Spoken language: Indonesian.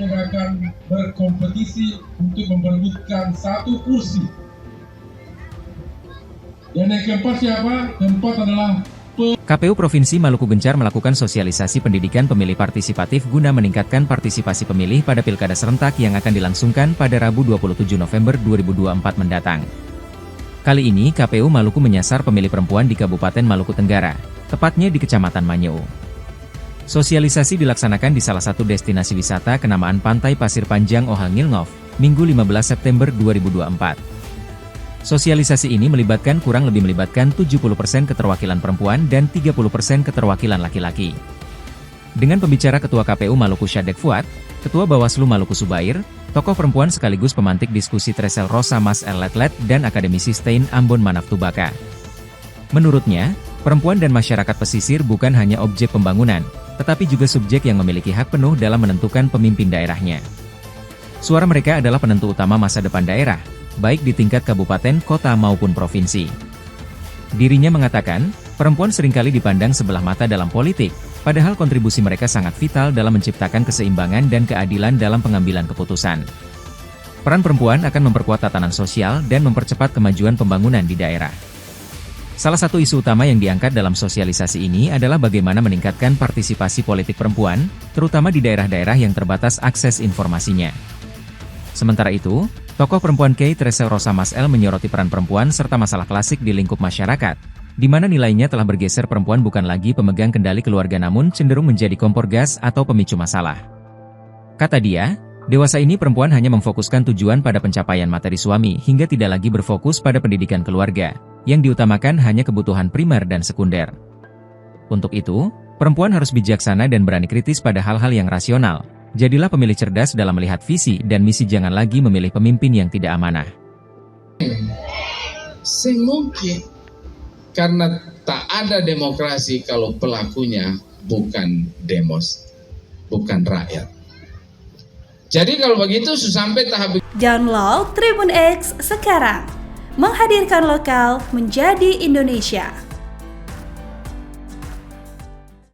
mengadakan berkompetisi untuk memperebutkan 1 kursi. Dan yang keempat siapa? Keempat adalah KPU Provinsi Maluku gencar melakukan sosialisasi pendidikan pemilih partisipatif guna meningkatkan partisipasi pemilih pada pilkada serentak yang akan dilangsungkan pada Rabu 27 November 2024 mendatang. Kali ini KPU Maluku menyasar pemilih perempuan di Kabupaten Maluku Tenggara, tepatnya di Kecamatan Manyou. Sosialisasi dilaksanakan di salah satu destinasi wisata kenamaan Pantai Pasir Panjang Ohal Ngilngov, Minggu 15 September 2024. Sosialisasi ini melibatkan 70% keterwakilan perempuan dan 30% keterwakilan laki-laki. Dengan pembicara Ketua KPU Maluku Syadek Fuad, Ketua Bawaslu Maluku Subair, tokoh perempuan sekaligus pemantik diskusi Tresel Rosa Mas Letlet dan akademisi Stein Ambon Manaf Tubaka. Menurutnya, perempuan dan masyarakat pesisir bukan hanya objek pembangunan, tetapi juga subjek yang memiliki hak penuh dalam menentukan pemimpin daerahnya. Suara mereka adalah penentu utama masa depan daerah, baik di tingkat kabupaten, kota maupun provinsi. Dirinya mengatakan, perempuan seringkali dipandang sebelah mata dalam politik, padahal kontribusi mereka sangat vital dalam menciptakan keseimbangan dan keadilan dalam pengambilan keputusan. Peran perempuan akan memperkuat tatanan sosial dan mempercepat kemajuan pembangunan di daerah. Salah satu isu utama yang diangkat dalam sosialisasi ini adalah bagaimana meningkatkan partisipasi politik perempuan, terutama di daerah-daerah yang terbatas akses informasinya. Sementara itu, tokoh perempuan Kay Tresel Rosa Mas L menyoroti peran perempuan serta masalah klasik di lingkup masyarakat, di mana nilainya telah bergeser perempuan bukan lagi pemegang kendali keluarga namun cenderung menjadi kompor gas atau pemicu masalah. Kata dia, dewasa ini perempuan hanya memfokuskan tujuan pada pencapaian materi suami hingga tidak lagi berfokus pada pendidikan keluarga, yang diutamakan hanya kebutuhan primer dan sekunder. Untuk itu, perempuan harus bijaksana dan berani kritis pada hal-hal yang rasional. Jadilah pemilih cerdas dalam melihat visi dan misi, jangan lagi memilih pemimpin yang tidak amanah. Semungkin karena tak ada demokrasi kalau pelakunya bukan demos, bukan rakyat. Jadi kalau begitu sampai tahap Download Tribun X sekarang, menghadirkan lokal menjadi Indonesia.